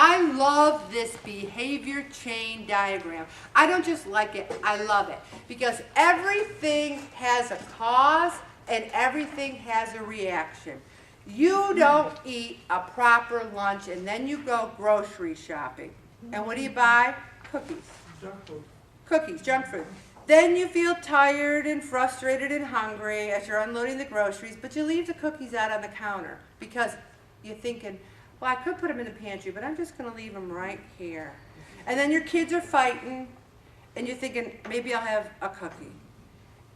I love this behavior chain diagram. I don't just like it, I love it. Because everything has a cause and everything has a reaction. You don't eat a proper lunch and then you go grocery shopping. And what do you buy? Cookies. Junk food. Cookies, junk food. Then you feel tired and frustrated and hungry as you're unloading the groceries, but you leave the cookies out on the counter because you're thinking, well, I could put them in the pantry, but I'm just going to leave them right here. And then your kids are fighting, and you're thinking, maybe I'll have a cookie.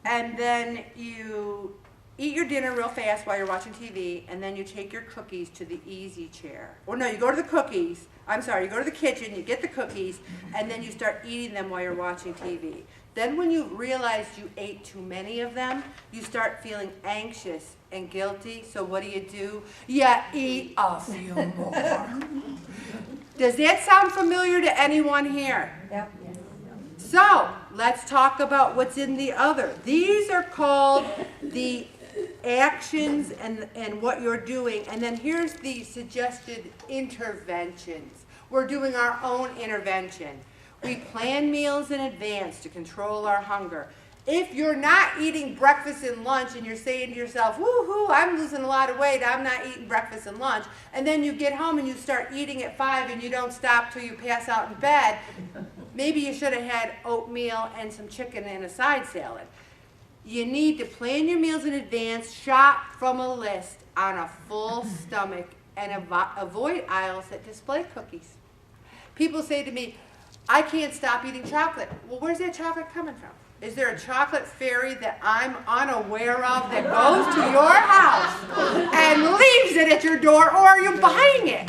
And then you eat your dinner real fast while you're watching TV, and then you take your cookies to the easy chair. Or no, you go to the cookies, you go to the kitchen, you get the cookies, and then you start eating them while you're watching TV. Then when you realize you ate too many of them, you start feeling anxious and guilty, so what do? You eat a few more. Does that sound familiar to anyone here? Yep. So, let's talk about what's in the other. These are called the actions and what you're doing, and then here's the suggested interventions. We're doing our own intervention. We plan meals in advance to control our hunger. If you're not eating breakfast and lunch and you're saying to yourself, woohoo, I'm losing a lot of weight, I'm not eating breakfast and lunch, and then you get home and you start eating at 5 and you don't stop till you pass out in bed, maybe you should have had oatmeal and some chicken and a side salad. You need to plan your meals in advance, shop from a list on a full stomach, and avoid aisles that display cookies. People say to me, I can't stop eating chocolate. Well, where's that chocolate coming from? Is there a chocolate fairy that I'm unaware of that goes to your house and leaves it at your door, or are you buying it?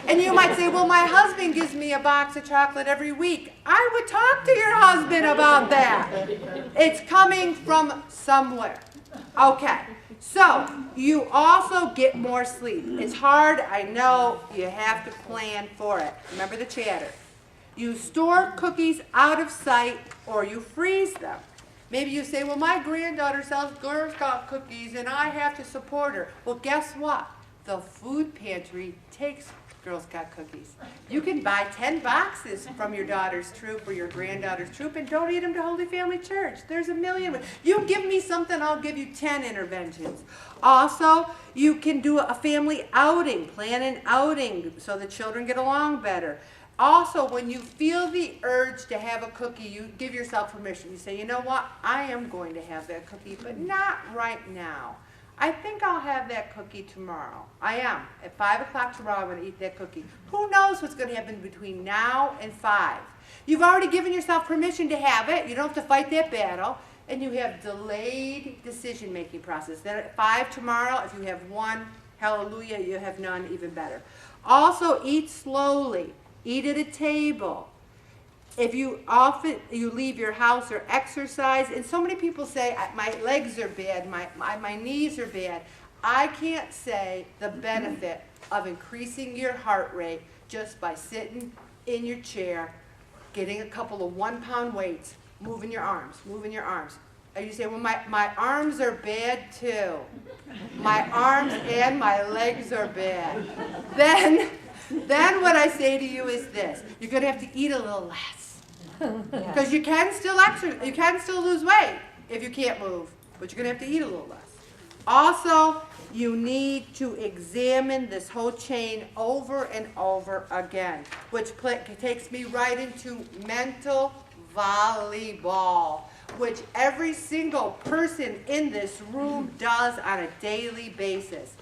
And you might say, well, my husband gives me a box of chocolate every week. I would talk to your husband about that. It's coming from somewhere. Okay, so you also get more sleep. It's hard, I know, you have to plan for it. Remember the chatter. You store cookies out of sight or you freeze them. Maybe you say, well, my granddaughter sells Girl Scout cookies and I have to support her. Well, guess what? The food pantry takes Girl Scout cookies. You can buy 10 boxes from your daughter's troop or your granddaughter's troop and donate them to Holy Family Church. There's a million. You give me something, I'll give you 10 interventions. Also, you can do a family outing, plan an outing so the children get along better. Also, when you feel the urge to have a cookie, you give yourself permission. You say, you know what, I am going to have that cookie, but not right now. I think I'll have that cookie tomorrow. I am. At 5 o'clock tomorrow, I'm going to eat that cookie. Who knows what's going to happen between now and 5? You've already given yourself permission to have it. You don't have to fight that battle. And you have delayed decision-making process. Then at 5 tomorrow, if you have one, hallelujah, you have none, even better. Also, eat slowly. Eat at a table. If you leave your house or exercise, and so many people say, my legs are bad, my knees are bad. I can't say the benefit of increasing your heart rate just by sitting in your chair, getting a couple of 1-pound weights, moving your arms. And you say, well, my arms are bad too. My arms and my legs are bad. Then what I say to you is this: you're going to have to eat a little less, because you can still lose weight if you can't move, but you're going to have to eat a little less. Also, you need to examine this whole chain over and over again, which takes me right into mental volleyball, which every single person in this room does on a daily basis.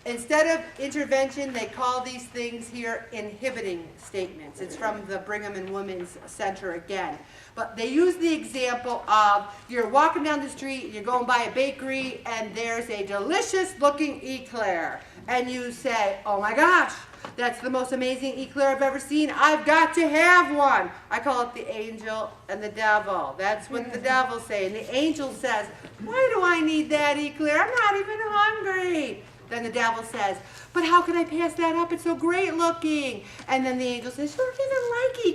Instead of intervention, they call these things here inhibiting statements. It's from the Brigham and Women's Center again. But they use the example of you're walking down the street, you're going by a bakery, and there's a delicious looking eclair. And you say, oh my gosh, that's the most amazing eclair I've ever seen. I've got to have one. I call it the angel and the devil. That's what the devil says. And the angel says, why do I need that eclair? I'm not even hungry. Then the devil says, but how can I pass that up? It's so great looking. And then the angel says, you don't even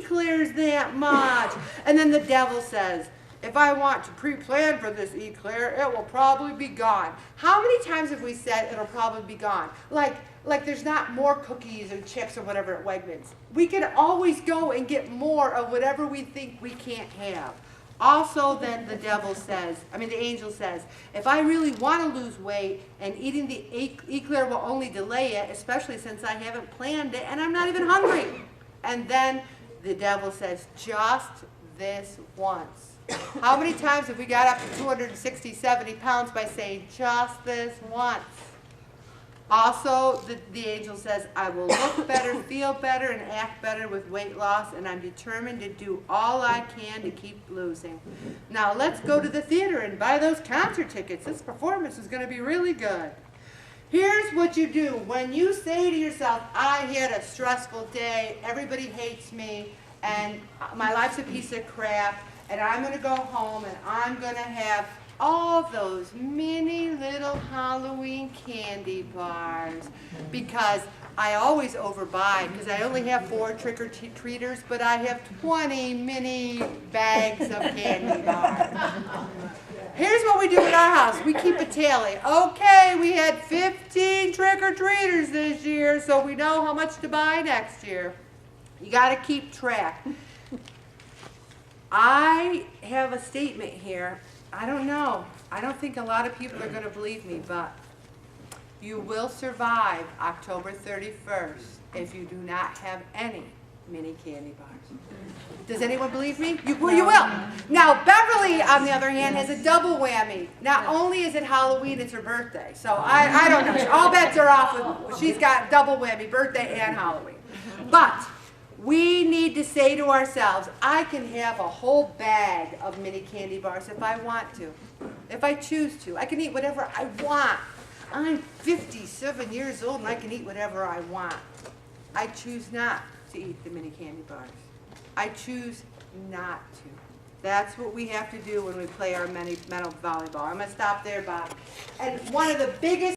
like eclairs that much. And then the devil says, if I want to pre-plan for this eclair, it will probably be gone. How many times have we said it'll probably be gone? Like there's not more cookies or chips or whatever at Wegmans. We can always go and get more of whatever we think we can't have. Also, then the angel says, if I really want to lose weight and eating the eclair will only delay it, especially since I haven't planned it and I'm not even hungry. And then the devil says, just this once. How many times have we got up to 260, 70 pounds by saying just this once? Also, the angel says, I will look better, feel better, and act better with weight loss, and I'm determined to do all I can to keep losing. Now, let's go to the theater and buy those concert tickets. This performance is going to be really good. Here's what you do. When you say to yourself, I had a stressful day, everybody hates me, and my life's a piece of crap, and I'm going to go home, and I'm going to have all those mini little Halloween candy bars, because I always overbuy, because I only have 4 trick-or-treaters, but I have 20 mini bags of candy bars. Here's what we do in our house. We keep a tally. Okay, we had 15 trick-or-treaters this year, so we know how much to buy next year. You got to keep track. I have a statement here. I don't know. I don't think a lot of people are going to believe me, but you will survive October 31st if you do not have any mini candy bars. Does anyone believe me? You will. Now, Beverly, on the other hand, has a double whammy. Not only is it Halloween, it's her birthday. So I don't know. All bets are off. She's got double whammy, birthday and Halloween. But we need to say to ourselves, I can have a whole bag of mini candy bars if I want to, if I choose to. I can eat whatever I want. I'm 57 years old and I can eat whatever I want. I choose not to eat the mini candy bars. I choose not to. That's what we have to do when we play our mental volleyball. I'm going to stop there, Bob. And one of the biggest